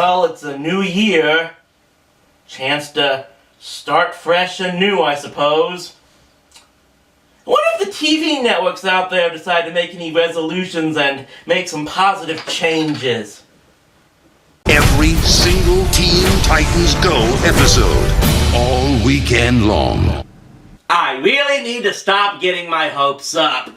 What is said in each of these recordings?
Well, it's a new year. Chance to start fresh and new, I suppose. I wonder if the TV networks out there decide to make any resolutions and make some positive changes. Every single Teen Titans Go episode, all weekend long. I really need to stop getting my hopes up.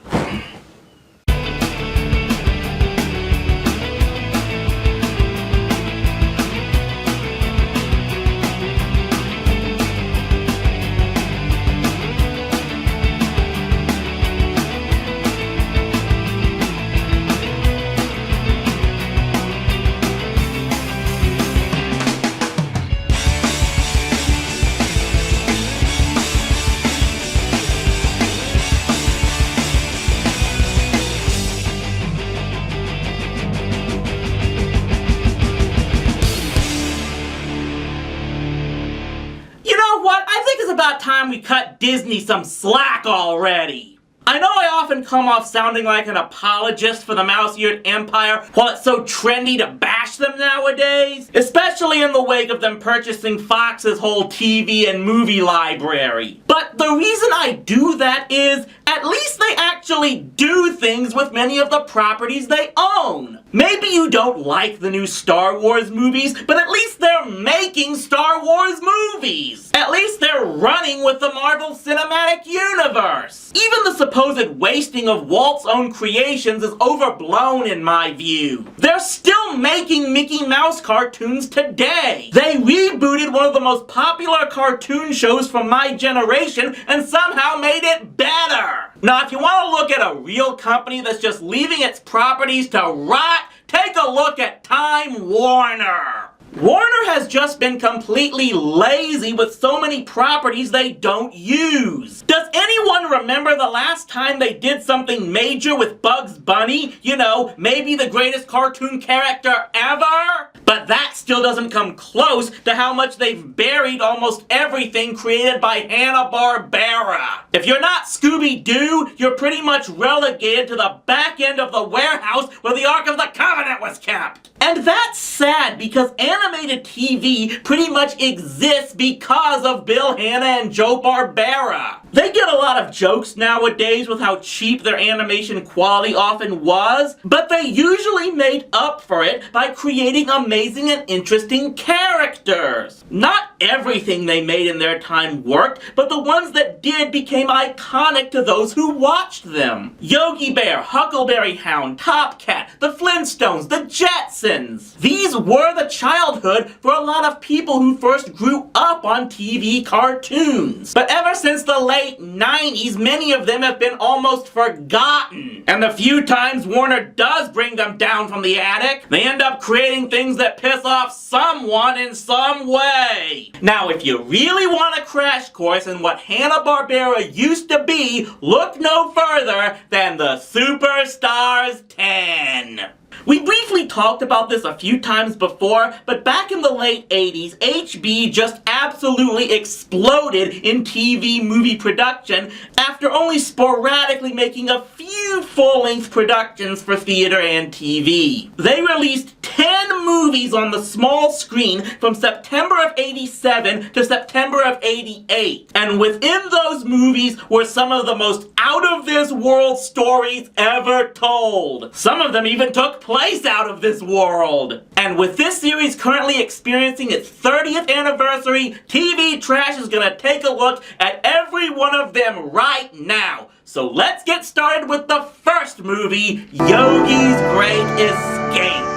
About time we cut Disney some slack already. I know I often come off sounding like an apologist for the mouse-eared empire while it's so trendy to bash them nowadays, especially in the wake of them purchasing Fox's whole TV and movie library. But the reason I do that is, at least they actually do things with many of the properties they own. Maybe you don't like the new Star Wars movies, but at least they're making Star Wars movies! At least they're running with the Marvel Cinematic Universe! Even the supposed wasting of Walt's own creations is overblown in my view. They're still making Mickey Mouse cartoons today! They rebooted one of the most popular cartoon shows from my generation and somehow made it better! Now, if you want to look at a real company that's just leaving its properties to rot, take a look at Time Warner. Warner has just been completely lazy with so many properties they don't use. Does anyone remember the last time they did something major with Bugs Bunny? You know, maybe the greatest cartoon character ever? But that still doesn't come close to how much they've buried almost everything created by Hanna-Barbera. If you're not Scooby-Doo, you're pretty much relegated to the back end of the warehouse where the Ark of the Covenant was kept. And that's sad because animated TV pretty much exists because of Bill Hanna and Joe Barbera. They get a lot of jokes nowadays with how cheap their animation quality often was, but they usually made up for it by creating amazing and interesting characters. Not everything they made in their time worked, but the ones that did became iconic to those who watched them. Yogi Bear, Huckleberry Hound, Top Cat, the Flintstones, the Jetsons. These were the childhood for a lot of people who first grew up on TV cartoons. But ever since the late 90s, many of them have been almost forgotten. And the few times Warner does bring them down from the attic, they end up creating things that piss off someone in some way. Now, if you really want a crash course in what Hanna-Barbera used to be, look no further than the Superstars 10. We briefly talked about this a few times before, but back in the late 80s, HB just absolutely exploded in TV movie production after only sporadically making a few full-length productions for theater and TV. They released 10 movies on the small screen from September of '87 to September of '88. And within those movies were some of the most out-of-this-world stories ever told. Some of them even took place out of this world. And with this series currently experiencing its 30th anniversary, TV Trash is gonna take a look at every one of them right now. So let's get started with the first movie, Yogi's Great Escape.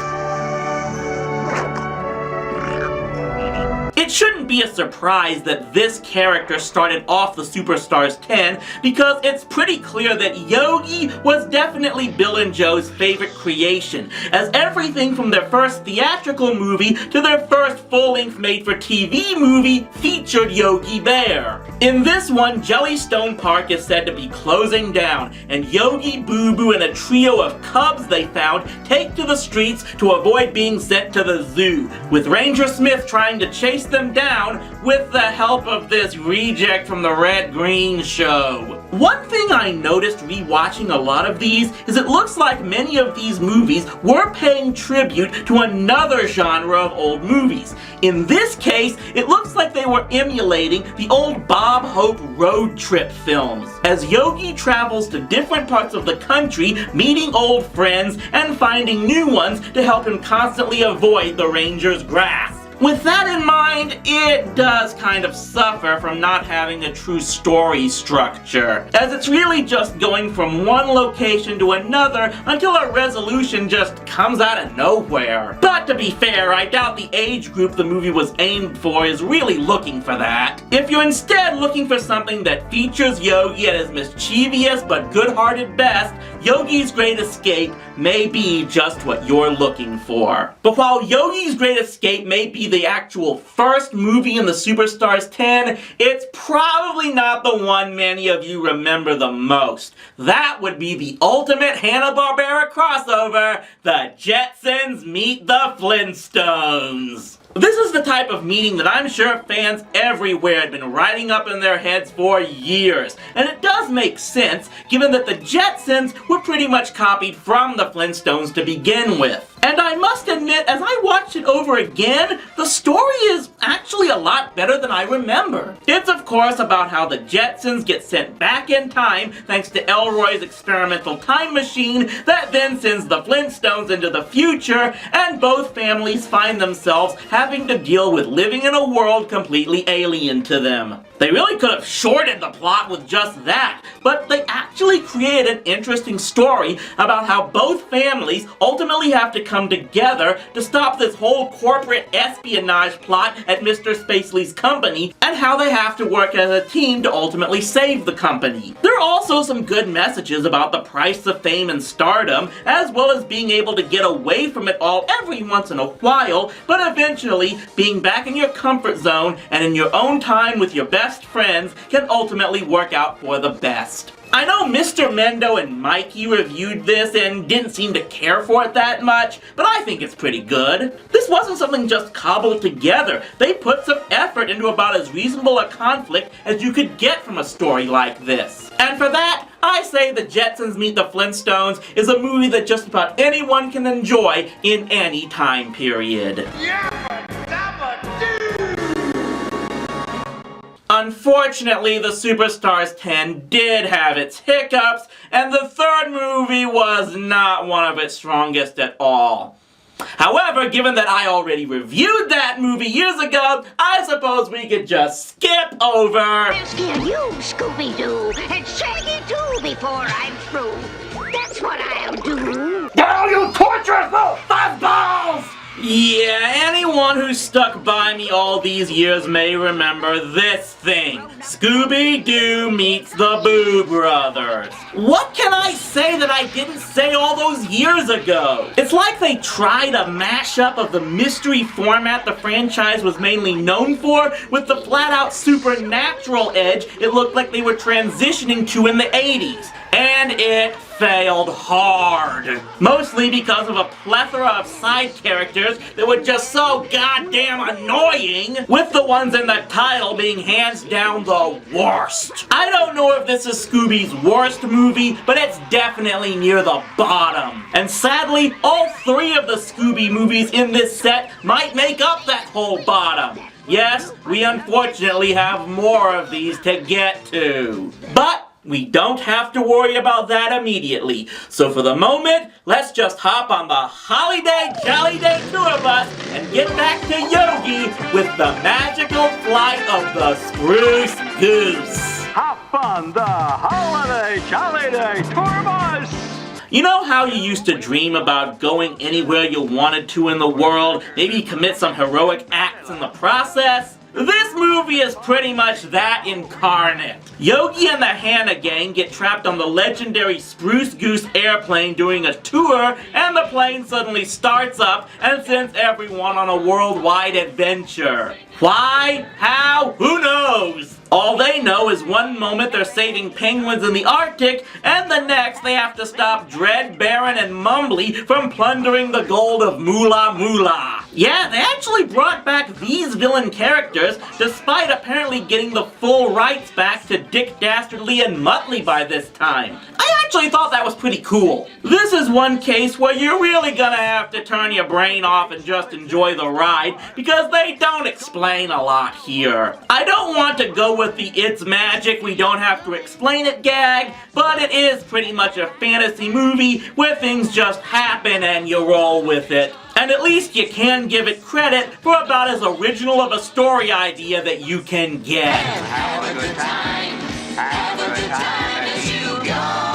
It shouldn't be a surprise that this character started off the Superstars 10 because it's pretty clear that Yogi was definitely Bill and Joe's favorite creation, as everything from their first theatrical movie to their first full-length made-for-TV movie featured Yogi Bear. In this one, Jellystone Park is said to be closing down, and Yogi, Boo Boo, and a trio of cubs they found take to the streets to avoid being sent to the zoo, with Ranger Smith trying to chase them down with the help of this reject from the Red Green Show. One thing I noticed rewatching a lot of these is it looks like many of these movies were paying tribute to another genre of old movies. In this case, it looks like they were emulating the old Bob Hope road trip films, as Yogi travels to different parts of the country, meeting old friends and finding new ones to help him constantly avoid the Ranger's grasp. With that in mind, it does kind of suffer from not having a true story structure, as it's really just going from one location to another until a resolution just comes out of nowhere. But to be fair, I doubt the age group the movie was aimed for is really looking for that. If you're instead looking for something that features Yogi at his mischievous but good-hearted best, Yogi's Great Escape may be just what you're looking for. But while Yogi's Great Escape may be the actual first movie in the Superstars 10, it's probably not the one many of you remember the most. That would be the ultimate Hanna-Barbera crossover, the Jetsons meet the Flintstones. This is the type of meeting that I'm sure fans everywhere had been writing up in their heads for years. And it does make sense, given that the Jetsons were pretty much copied from the Flintstones to begin with. And I must admit, as I watched it over again, the story is actually a lot better than I remember. It's of course about how the Jetsons get sent back in time thanks to Elroy's experimental time machine that then sends the Flintstones into the future, and both families find themselves having to deal with living in a world completely alien to them. They really could have shortened the plot with just that, but they actually created an interesting story about how both families ultimately have to come together to stop this whole corporate espionage plot at Mr. Spacely's company, and how they have to work as a team to ultimately save the company. There are also some good messages about the price of fame and stardom, as well as being able to get away from it all every once in a while, but eventually being back in your comfort zone and in your own time with your best friends can ultimately work out for the best. I know Mr. Mendo and Mikey reviewed this and didn't seem to care for it that much, but I think it's pretty good. This wasn't something just cobbled together. They put some effort into about as reasonable a conflict as you could get from a story like this. And for that, I say The Jetsons Meet the Flintstones is a movie that just about anyone can enjoy in any time period. Unfortunately, the Superstars 10 did have its hiccups, and the third movie was not one of its strongest at all. However, given that I already reviewed that movie years ago, I suppose we could just skip over... I'll scare you, Scooby-Doo, and Shaggy too before I'm through. That's what I'll do. Oh, you torturous little fuzzballs! Yeah, anyone who's stuck by me all these years may remember this thing. Scooby-Doo meets the Boo Brothers. What can I say that I didn't say all those years ago? It's like they tried a mashup of the mystery format the franchise was mainly known for with the flat-out supernatural edge it looked like they were transitioning to in the 80s. And it failed hard. Mostly because of a plethora of side characters that were just so goddamn annoying, with the ones in the title being hands down the worst. I don't know if this is Scooby's worst movie, but it's definitely near the bottom. And sadly, all three of the Scooby movies in this set might make up that whole bottom. Yes, we unfortunately have more of these to get to. But we don't have to worry about that immediately. So for the moment, let's just hop on the Holiday Jolly Day tour bus and get back to Yogi with the magical flight of the Spruce Goose. Hop on the Holiday Jolly Day tour bus! You know how you used to dream about going anywhere you wanted to in the world, maybe commit some heroic acts in the process? This movie is pretty much that incarnate. Yogi and the Hanna gang get trapped on the legendary Spruce Goose airplane during a tour, and the plane suddenly starts up and sends everyone on a worldwide adventure. Why? How? Who knows? All they they know is one moment they're saving penguins in the Arctic, and the next they have to stop Dread, Baron, and Mumbly from plundering the gold of Moolah Moolah. Yeah, they actually brought back these villain characters, despite apparently getting the full rights back to Dick Dastardly and Muttley by this time. I actually thought that was pretty cool. This is one case where you're really gonna have to turn your brain off and just enjoy the ride, because they don't explain a lot here. I don't want to go with the "it's magic, we don't have to explain it" gag, but it is pretty much a fantasy movie where things just happen and you roll with it. And at least you can give it credit for about as original of a story idea that you can get. Have a good time. Have a good time as you go.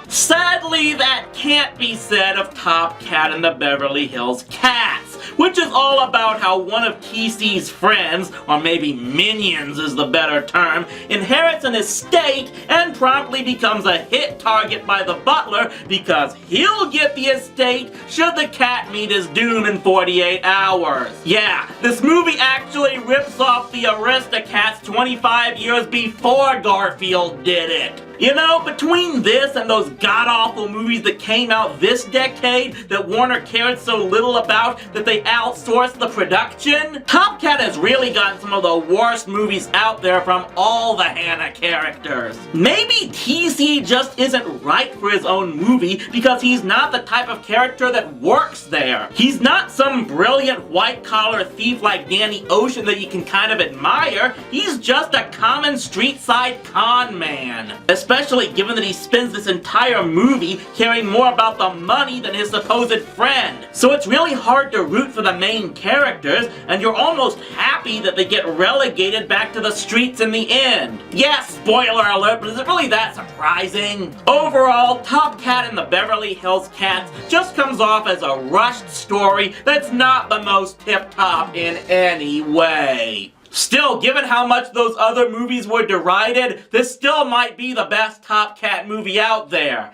Sadly, that can't be said of Top Cat and the Beverly Hills Cats, which is all about how one of TC's friends, or maybe minions is the better term, inherits an estate and promptly becomes a hit target by the butler because he'll get the estate should the cat meet his doom in 48 hours. Yeah, this movie actually rips off the Aristocats 25 years before Garfield did it. You know, between this and those god-awful movies that came out this decade that Warner cared so little about that they outsourced the production, Top Cat has really gotten some of the worst movies out there from all the Hanna characters. Maybe TC just isn't right for his own movie because he's not the type of character that works there. He's not some brilliant white-collar thief like Danny Ocean that you can kind of admire. He's just a common street-side con man. Especially given that he spends this entire movie caring more about the money than his supposed friend. So it's really hard to root for the main characters, and you're almost happy that they get relegated back to the streets in the end. Yeah, spoiler alert, but is it really that surprising? Overall, Top Cat and the Beverly Hills Cats just comes off as a rushed story that's not the most tip-top in any way. Still, given how much those other movies were derided, this still might be the best Top Cat movie out there.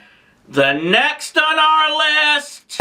The next on our list...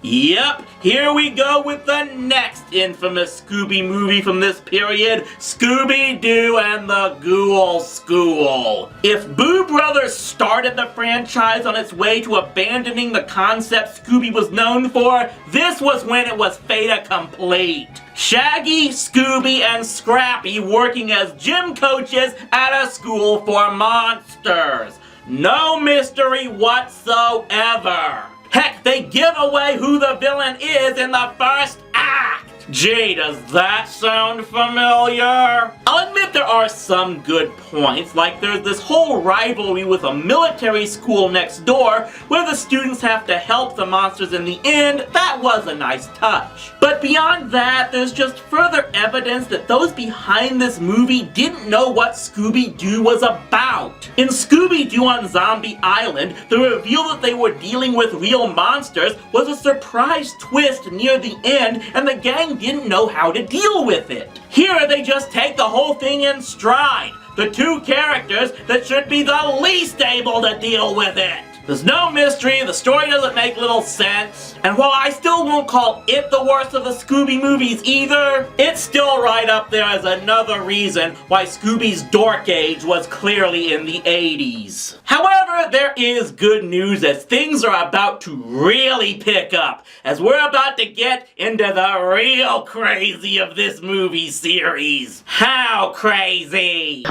Yep, here we go with the next infamous Scooby movie from this period, Scooby-Doo and the Ghoul School. If Boo Brothers started the franchise on its way to abandoning the concept Scooby was known for, this was when it was fait accompli. Shaggy, Scooby, and Scrappy working as gym coaches at a school for monsters. No mystery whatsoever. Heck, they give away who the villain is in the first act! Gee, does that sound familiar? I'll admit there are some good points, like there's this whole rivalry with a military school next door where the students have to help the monsters in the end. That was a nice touch. But beyond that, there's just further evidence that those behind this movie didn't know what Scooby-Doo was about. In Scooby-Doo on Zombie Island, the reveal that they were dealing with real monsters was a surprise twist near the end, and the gang didn't know how to deal with it. Here they just take the whole thing in stride. The two characters that should be the least able to deal with it. There's no mystery, the story doesn't make little sense, and while I still won't call it the worst of the Scooby movies either, it's still right up there as another reason why Scooby's dork age was clearly in the 80s. However, there is good news as things are about to really pick up, as we're about to get into the real crazy of this movie series. How crazy?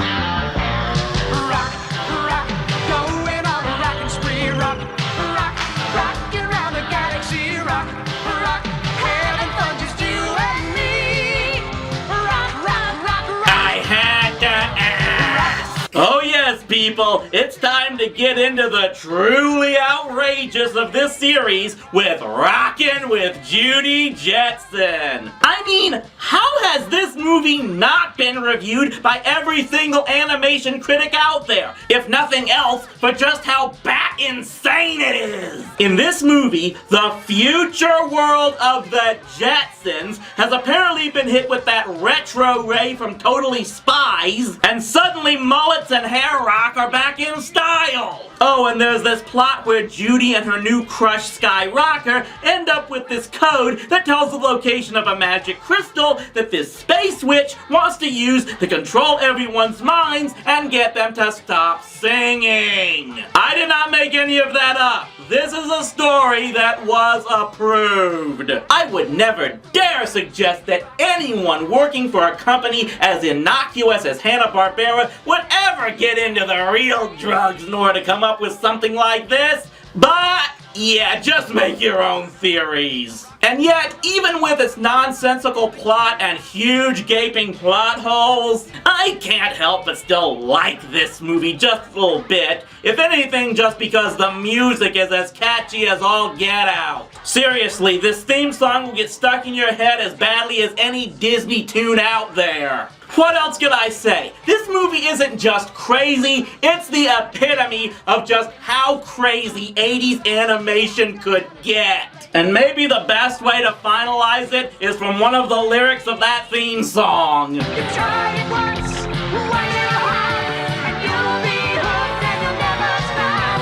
Oh yes, people, it's time to get into the truly outrageous of this series with Rockin' with Judy Jetson. I mean, how has this movie not been reviewed by every single animation critic out there? If nothing else, for just how bat insane it is. In this movie, the future world of the Jetsons has apparently been hit with that retro ray from Totally Spies, and suddenly mullets and hair rock are back in style! Oh, and there's this plot where Judy and her new crush Skyrocker end up with this code that tells the location of a magic crystal that this space witch wants to use to control everyone's minds and get them to stop singing. I did not make any of that up. This is a story that was approved. I would never dare suggest that anyone working for a company as innocuous as Hanna-Barbera would ever get into the real drugs in order to come up with something like this, but yeah, just make your own theories. And yet, even with its nonsensical plot and huge gaping plot holes, I can't help but still like this movie just a little bit. If anything, just because the music is as catchy as all get out. Seriously, this theme song will get stuck in your head as badly as any Disney tune out there. What else could I say? This movie isn't just crazy, it's the epitome of just how crazy 80s animation could get. And maybe the best way to finalize it is from one of the lyrics of that theme song. You try it once, one little hop, and you'll be hooked and you'll never stop.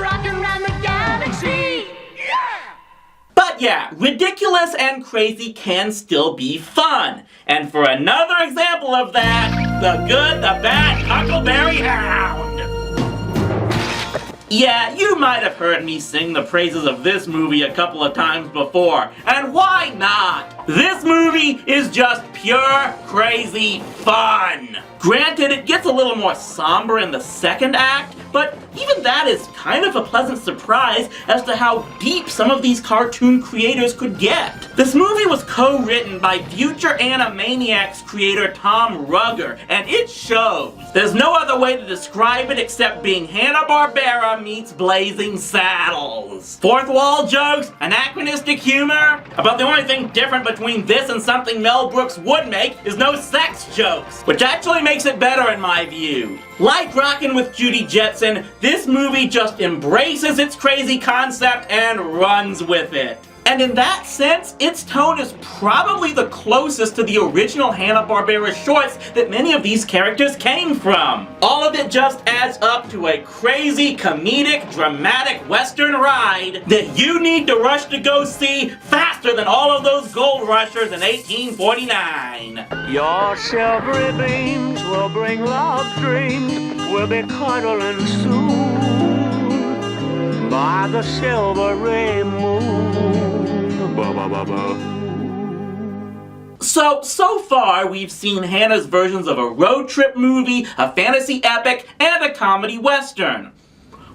Rock around the galaxy. Yeah! But yeah, ridiculous and crazy can still be fun. And for another example of that, the good, the bad Huckleberry Hound. Yeah, you might have heard me sing the praises of this movie a couple of times before, and why not? This movie is just pure crazy fun. Granted, it gets a little more somber in the second act, but even that is kind of a pleasant surprise as to how deep some of these cartoon creators could get. This movie was co-written by future Animaniacs creator Tom Ruegger, and it shows. There's no other way to describe it except being Hanna-Barbera meets Blazing Saddles. Fourth wall jokes, anachronistic humor, about the only thing different between this and something Mel Brooks would make is no sex jokes, which actually makes it better in my view. Like Rockin' with Judy Jetson, this movie just embraces its crazy concept and runs with it. And in that sense, its tone is probably the closest to the original Hanna-Barbera shorts that many of these characters came from. All of it just adds up to a crazy, comedic, dramatic western ride that you need to rush to go see faster than all of those gold rushers in 1849. Your silvery beams will bring love's dreams. We'll be cuddling soon by the silvery moon. Ba, ba, ba, ba. So far we've seen Hannah's versions of a road trip movie, a fantasy epic, and a comedy western.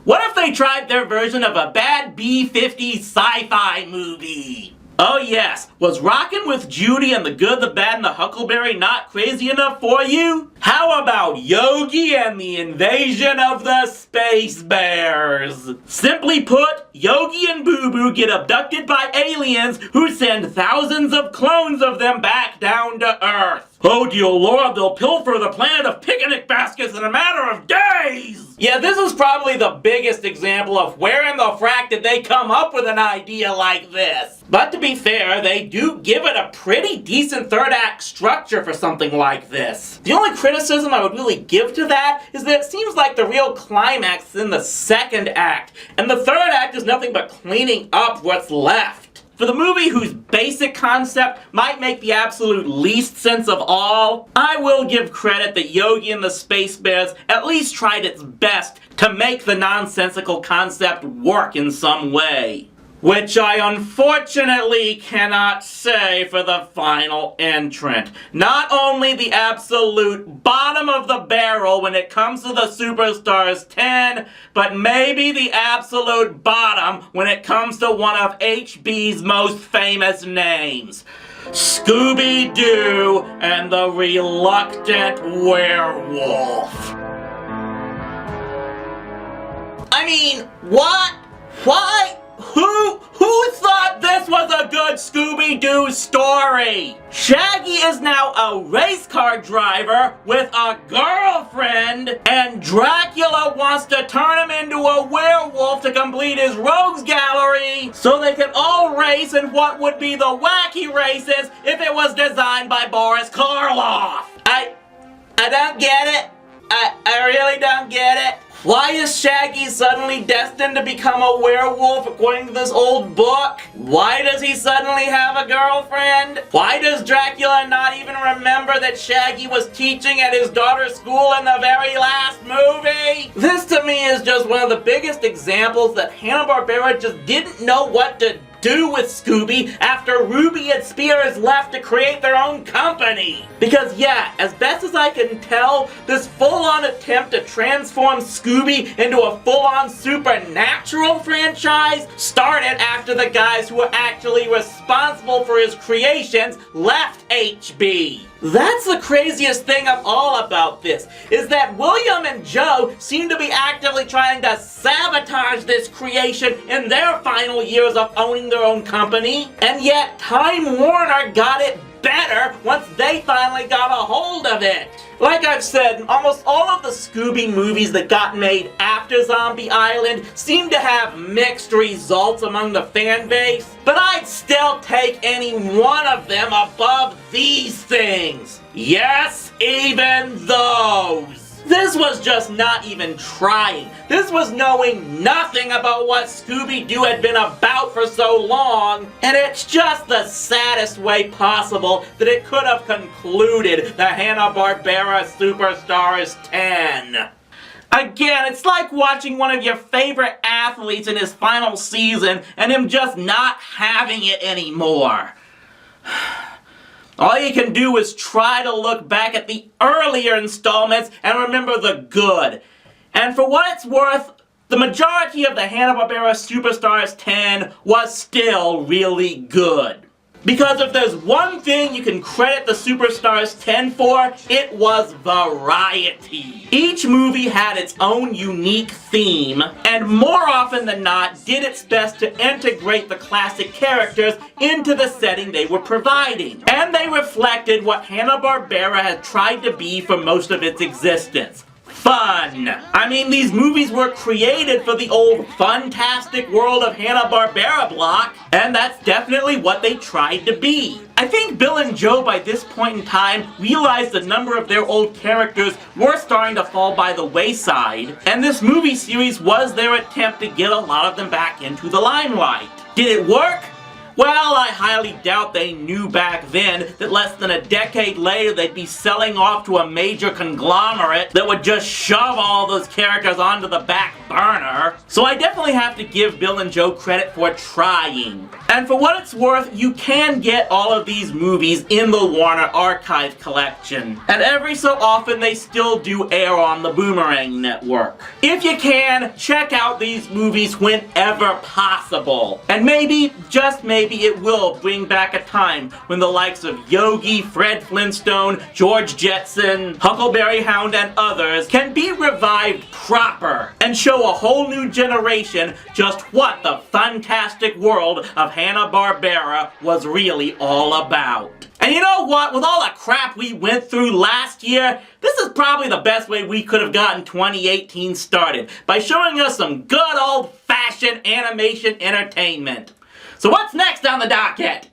What if they tried their version of a bad B-50s sci-fi movie? Oh yes, was Rockin' with Judy and the Good, the Bad, and the Huckleberry not crazy enough for you? How about Yogi and the Invasion of the Space Bears? Simply put, Yogi and Boo Boo get abducted by aliens who send thousands of clones of them back down to Earth. Oh dear Lord, they'll pilfer the planet of picnic baskets in a matter of days! Yeah, this is probably the biggest example of where in the frack did they come up with an idea like this. But to be fair, they do give it a pretty decent third act structure for something like this. The only criticism I would really give to that is that it seems like the real climax is in the second act, and the third act is nothing but cleaning up what's left. For the movie whose basic concept might make the absolute least sense of all, I will give credit that Yogi and the Space Bears at least tried its best to make the nonsensical concept work in some way. Which I unfortunately cannot say for the final entrant. Not only the absolute bottom of the barrel when it comes to the Superstars 10, but maybe the absolute bottom when it comes to one of HB's most famous names. Scooby-Doo and the Reluctant Werewolf. I mean, what? Why? Who thought this was a good Scooby-Doo story? Shaggy is now a race car driver with a girlfriend, and Dracula wants to turn him into a werewolf to complete his rogues gallery so they can all race in what would be the wacky races if it was designed by Boris Karloff. I don't get it. I really don't get it. Why is Shaggy suddenly destined to become a werewolf according to this old book? Why does he suddenly have a girlfriend? Why does Dracula not even remember that Shaggy was teaching at his daughter's school in the very last movie? This to me is just one of the biggest examples that Hanna-Barbera just didn't know what to do with Scooby after Ruby and Spears left to create their own company. Because yeah, as best as I can tell, this full-on attempt to transform Scooby into a full-on supernatural franchise started after the guys who were actually responsible for his creations left HB. That's the craziest thing of all about this, is that William and Joe seem to be actively trying to sabotage this creation in their final years of owning their own company, and yet Time Warner got it better once they finally got a hold of it. Like I've said, almost all of the Scooby movies that got made after Zombie Island seem to have mixed results among the fan base, but I'd still take any one of them above these things. Yes, even those. This was just not even trying. This was knowing nothing about what Scooby-Doo had been about for so long, and it's just the saddest way possible that it could have concluded the Hanna-Barbera Superstars 10. Again, it's like watching one of your favorite athletes in his final season and him just not having it anymore. All you can do is try to look back at the earlier installments and remember the good. And for what it's worth, the majority of the Hanna-Barbera Superstars 10 was still really good. Because if there's one thing you can credit the Superstars 10 for, it was variety. Each movie had its own unique theme, and more often than not did its best to integrate the classic characters into the setting they were providing. And they reflected what Hanna-Barbera had tried to be for most of its existence. Fun! I mean, these movies were created for the old fantastic world of Hanna-Barbera block, and that's definitely what they tried to be. I think Bill and Joe by this point in time realized a number of their old characters were starting to fall by the wayside, and this movie series was their attempt to get a lot of them back into the limelight. Did it work? Well, I highly doubt they knew back then that less than a decade later they'd be selling off to a major conglomerate that would just shove all those characters onto the back burner. So I definitely have to give Bill and Joe credit for trying. And for what it's worth, you can get all of these movies in the Warner Archive collection. And every so often they still do air on the Boomerang Network. If you can, check out these movies whenever possible. And maybe, just maybe, it will bring back a time when the likes of Yogi, Fred Flintstone, George Jetson, Huckleberry Hound, and others can be revived proper and show a whole new generation just what the fantastic world of Hanna-Barbera was really all about. And you know what? With all the crap we went through last year, this is probably the best way we could have gotten 2018 started, by showing us some good old-fashioned animation entertainment. So what's next on the docket?